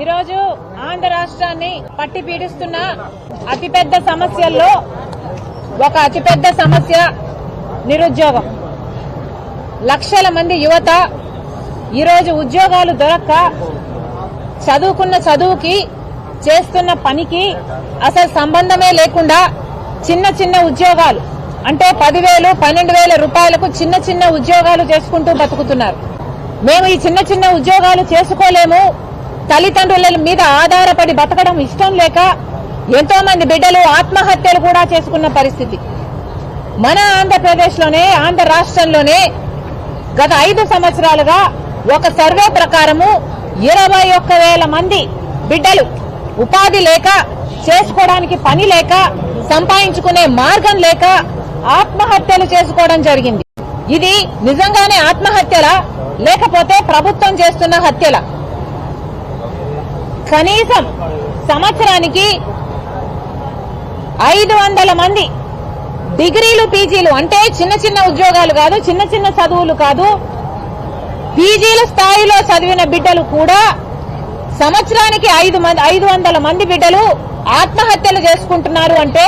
ఈరోజు ఆంధ్ర రాష్ట్రాన్ని పట్టి పీడిస్తున్న అతిపెద్ద సమస్యల్లో ఒక అతిపెద్ద సమస్య నిరుద్యోగం. లక్షల మంది యువత ఈరోజు ఉద్యోగాలు దొరక్క చదువుకున్న చదువుకి చేస్తున్న పనికి అసలు సంబంధమే లేకుండా చిన్న చిన్న ఉద్యోగాలు అంటే 10,000, 12,000 రూపాయలకు చిన్న చిన్న ఉద్యోగాలు చేసుకుంటూ బతుకుతున్నారు. మేము ఈ చిన్న చిన్న ఉద్యోగాలు చేసుకోలేము, తల్లిదండ్రుల మీద ఆధారపడి బతకడం ఇష్టం లేక ఎంతో మంది బిడ్డలు ఆత్మహత్యలు కూడా చేసుకున్న పరిస్థితి మన ఆంధ్రప్రదేశ్లోనే, ఆంధ్ర రాష్ట్రంలోనే గత 5 సంవత్సరాలుగా ఒక సర్వే ప్రకారము 21,000 మంది బిడ్డలు ఉపాధి లేక, చేసుకోవడానికి పని లేక, సంపాదించుకునే మార్గం లేక ఆత్మహత్యలు చేసుకోవడం జరిగింది. ఇది నిజంగానే ఆత్మహత్యలా లేకపోతే ప్రభుత్వం చేస్తున్న హత్యలా? కనీసం సంవత్సరానికి 500 మంది డిగ్రీలు, పీజీలు అంటే చిన్న చిన్న ఉద్యోగాలు కాదు, చిన్న చిన్న చదువులు కాదు, పీజీల స్థాయిలో చదివిన బిడ్డలు కూడా సంవత్సరానికి 500 మంది బిడ్డలు ఆత్మహత్యలు చేసుకుంటున్నారు. అంటే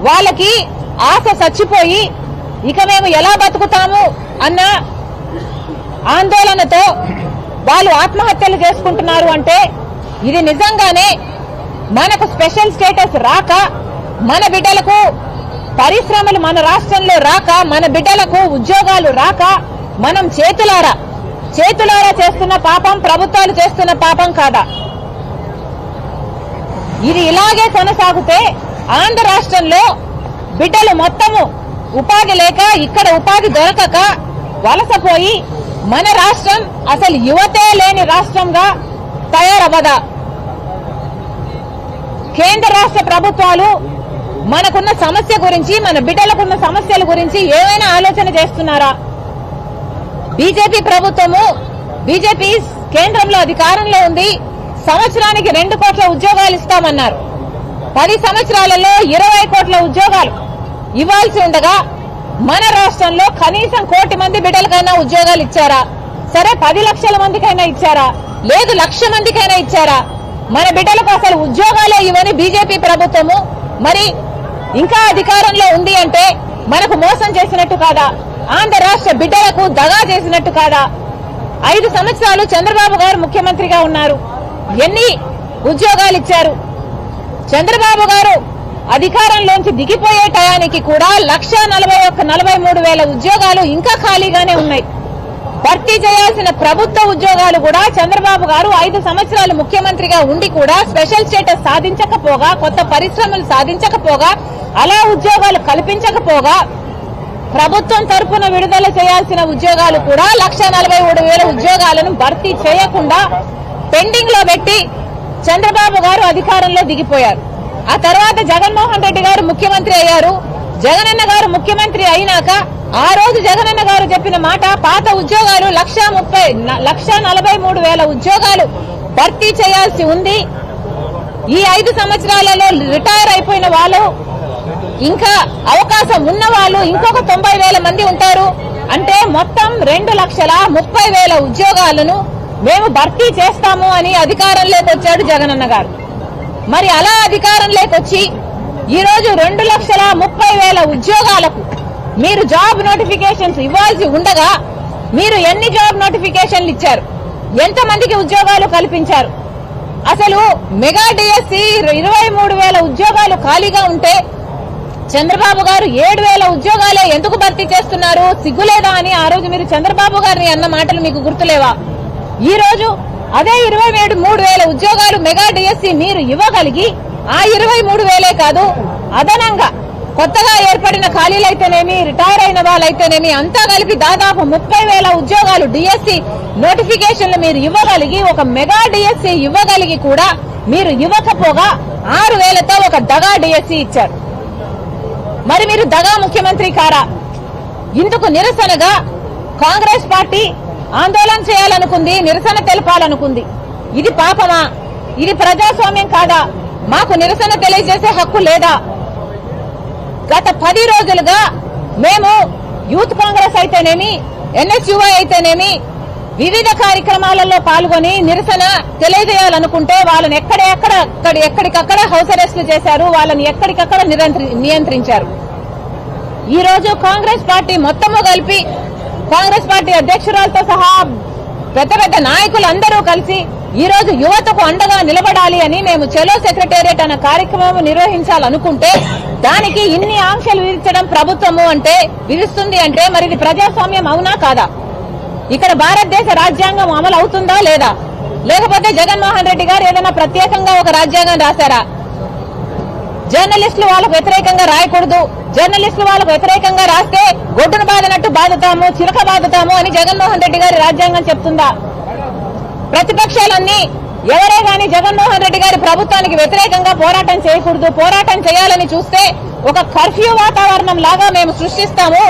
వాళ్ళకి ఆశ చచ్చిపోయి ఇక మేము ఎలా బతుకుతాము అన్న ఆందోళనతో వాళ్ళు ఆత్మహత్యలు చేసుకుంటున్నారు. అంటే ఇది నిజంగానే మనకు స్పెషల్ స్టేటస్ రాక, మన బిడ్డలకు పరిశ్రమలు మన రాష్ట్రంలో రాక, మన బిడ్డలకు ఉద్యోగాలు రాక మనం చేతులారా చేస్తున్న పాపం ప్రభుత్వాలు చేస్తున్న పాపం కాదా? ఇది ఇలాగే కొనసాగితే ఆంధ్ర రాష్ట్రంలో బిడ్డలు మొత్తము ఉపాధి లేక, ఇక్కడ ఉపాధి దొరకక వలసపోయి మన రాష్ట్రం అసలు యువతే లేని రాష్ట్రంగా తయారవ్వదా? కేంద్ర రాష్ట్ర ప్రభుత్వాలు మనకున్న సమస్య గురించి, మన బిడ్డలకున్న సమస్యల గురించి ఏమైనా ఆలోచన చేస్తున్నారా? బీజేపీ ప్రభుత్వము, బీజేపీ కేంద్రంలో అధికారంలో ఉంది, సంవత్సరానికి 2 కోట్ల ఉద్యోగాలు ఇస్తామన్నారు. 10 సంవత్సరాలలో 20 కోట్ల ఉద్యోగాలు ఇవ్వాల్సి ఉండగా మన రాష్ట్రంలో కనీసం 1 కోటి మంది బిడ్డలకైనా ఉద్యోగాలు ఇచ్చారా? సరే 10 లక్షల మందికైనా ఇచ్చారా? లేదు 1,00,000 మందికైనా ఇచ్చారా? మన బిడ్డలకు అసలు ఉద్యోగాలే ఇవ్వని బీజేపీ ప్రభుత్వము మరి ఇంకా అధికారంలో ఉంది అంటే మనకు మోసం చేసినట్టు కాదా? ఆంధ్ర రాష్ట్ర బిడ్డలకు దగా చేసినట్టు కాదా? 5 సంవత్సరాలు చంద్రబాబు గారు ముఖ్యమంత్రిగా ఉన్నారు. ఎన్ని ఉద్యోగాలు ఇచ్చారు? చంద్రబాబు గారు అధికారంలోంచి దిగిపోయే టయానికి కూడా 1,41,43,000 ఉద్యోగాలు ఇంకా ఖాళీగానే ఉన్నాయి. భర్తీ చేయాల్సిన ప్రభుత్వ ఉద్యోగాలు కూడా చంద్రబాబు గారు 5 సంవత్సరాలు ముఖ్యమంత్రిగా ఉండి కూడా స్పెషల్ స్టేటస్ సాధించకపోగా, కొత్త పరిశ్రమలు సాధించకపోగా, అలా ఉద్యోగాలు కల్పించకపోగా ప్రభుత్వం తరపున విడుదల చేయాల్సిన ఉద్యోగాలు కూడా 1,43,000 ఉద్యోగాలను భర్తీ చేయకుండా పెండింగ్ లో పెట్టి చంద్రబాబు గారు అధికారంలో దిగిపోయారు. ఆ తర్వాత జగన్మోహన్ రెడ్డి గారు ముఖ్యమంత్రి అయ్యారు. జగనన్న గారు ముఖ్యమంత్రి అయినాక ఆ రోజు జగనన్న గారు చెప్పిన మాట, పాత ఉద్యోగాలు 1,43,000 ఉద్యోగాలు భర్తీ చేయాల్సి ఉంది. ఈ 5 సంవత్సరాలలో రిటైర్ అయిపోయిన వాళ్ళు, ఇంకా అవకాశం ఉన్న వాళ్ళు ఇంకొక 90,000 మంది ఉంటారు. అంటే మొత్తం 2,30,000 ఉద్యోగాలను మేము భర్తీ చేస్తాము అని అధికారంలోకి వచ్చాడు జగనన్న గారు. మరి అలా అధికారంలోకి వచ్చి ఈ రోజు 2,30,000 ఉద్యోగాలకు మీరు జాబ్ నోటిఫికేషన్స్ ఇవ్వాల్సి ఉండగా మీరు ఎన్ని జాబ్ నోటిఫికేషన్లు ఇచ్చారు? ఎంతమందికి ఉద్యోగాలు కల్పించారు? అసలు మెగా డిఎస్సి 23,000 ఉద్యోగాలు ఖాళీగా ఉంటే చంద్రబాబు గారు 7,000 ఉద్యోగాలే ఎందుకు భర్తీ చేస్తున్నారు? సిగ్గులేదా అని ఆ రోజు మీరు చంద్రబాబు గారిని అన్న మాటలు మీకు గుర్తులేవా? ఈ రోజు అదే 23,000 ఉద్యోగాలు మెగా డిఎస్సి మీరు ఇవ్వగలిగి ఆ 23,000 కాదు, అదనంగా కొత్తగా ఏర్పడిన ఖాళీలైతేనేమి, రిటైర్ అయిన వాళ్ళైతేనేమి అంతా కలిపి దాదాపు 30,000 ఉద్యోగాలు డిఎస్సి నోటిఫికేషన్లు మీరు ఇవ్వగలిగి, ఒక మెగా డిఎస్సి ఇవ్వగలిగి కూడా మీరు ఇవ్వకపోగా 6,000తో ఒక దగా డిఎస్సి ఇచ్చారు. మరి మీరు దగా ముఖ్యమంత్రి కారా? ఇందుకు నిరసనగా కాంగ్రెస్ పార్టీ ఆందోళన చేయాలనుకుంది, నిరసన తెలపాలనుకుంది. ఇది పాపమా? ఇది ప్రజాస్వామ్యం కాదా? మాకు నిరసన తెలియజేసే హక్కు లేదా? గత 10 రోజులుగా మేము యూత్ కాంగ్రెస్ అయితేనేమి, NSUI అయితేనేమి వివిధ కార్యక్రమాలలో పాల్గొని నిరసన తెలియజేయాలనుకుంటే వాళ్ళని ఎక్కడికక్కడ హౌస్ అరెస్టులు చేశారు, వాళ్ళని ఎక్కడికక్కడ నియంత్రించారు. ఈ రోజు కాంగ్రెస్ పార్టీ మొత్తము కలిపి కాంగ్రెస్ పార్టీ అధ్యక్షురాలతో సహా పెద్ద పెద్ద నాయకులందరూ కలిసి ఈ రోజు యువతకు అండగా నిలబడాలి అని మేము చలో సెక్రటేరియట్ అన్న కార్యక్రమం నిర్వహించాలనుకుంటే దానికి ఇన్ని ఆంక్షలు విధించడం ప్రభుత్వము విధిస్తుంది అంటే మరి ఇది ప్రజాస్వామ్యం అవునా కాదా? ఇక్కడ భారతదేశ రాజ్యాంగం అమలు అవుతుందా లేదా? లేకపోతే జగన్మోహన్ రెడ్డి గారు ఏదైనా ప్రత్యేకంగా ఒక రాజ్యాంగం రాశారా? జర్నలిస్టులు వాళ్ళకు వ్యతిరేకంగా రాయకూడదు, జర్నలిస్టులు వాళ్ళకు వ్యతిరేకంగా రాస్తే గొడ్డును బాధనట్టు బాధతాము, చిలక బాధతాము అని జగన్మోహన్ రెడ్డి గారి రాజ్యాంగం చెప్తుందా? ప్రతిపక్షాలన్నీ ఎవరే గాని జగన్మోహన్ రెడ్డి గారి ప్రభుత్వానికి వ్యతిరేకంగా పోరాటం చేయకూడదు, పోరాటం చేయాలని చూస్తే ఒక కర్ఫ్యూ వాతావరణం లాగా మేము సృష్టిస్తాము,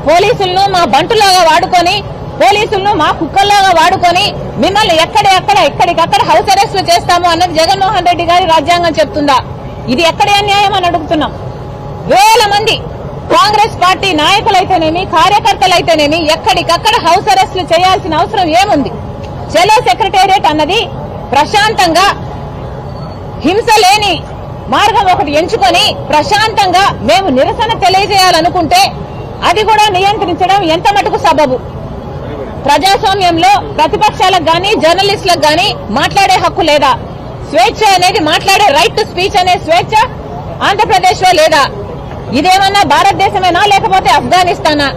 పోలీసులను మా బంటులాగా వాడుకొని, పోలీసులను మా కుక్కల్లాగా వాడుకొని మిమ్మల్ని ఎక్కడికక్కడ హౌస్ అరెస్టులు చేస్తాము అన్నది జగన్మోహన్ రెడ్డి గారి రాజ్యాంగం చెప్తుందా? ఇది ఎక్కడి అన్యాయం అని అడుగుతున్నాం. వేల మంది కాంగ్రెస్ పార్టీ నాయకులైతేనేమి కార్యకర్తలైతేనేమి ఎక్కడికక్కడ హౌస్ అరెస్టులు చేయాల్సిన అవసరం ఏముంది? చలో సెక్రటేరియట్ అన్నది ప్రశాంతంగా హింస లేని మార్గం ఒకటి ఎంచుకొని ప్రశాంతంగా మేము నిరసన తెలియజేయాలనుకుంటే అది కూడా నియంత్రించడం ఎంత మటుకు సబబు? ప్రజాస్వామ్యంలో ప్రతిపక్షాలకు గాని జర్నలిస్టులకు గాని మాట్లాడే హక్కు లేదా? స్వేచ్ఛ అనేది మాట్లాడే రైట్ టు స్పీచ్ అనే స్వేచ్ఛ ఆంధ్రప్రదేశ్ లో లేదా? ఇదేమన్నా భారతదేశమేనా లేకపోతే ఆఫ్ఘనిస్తానా?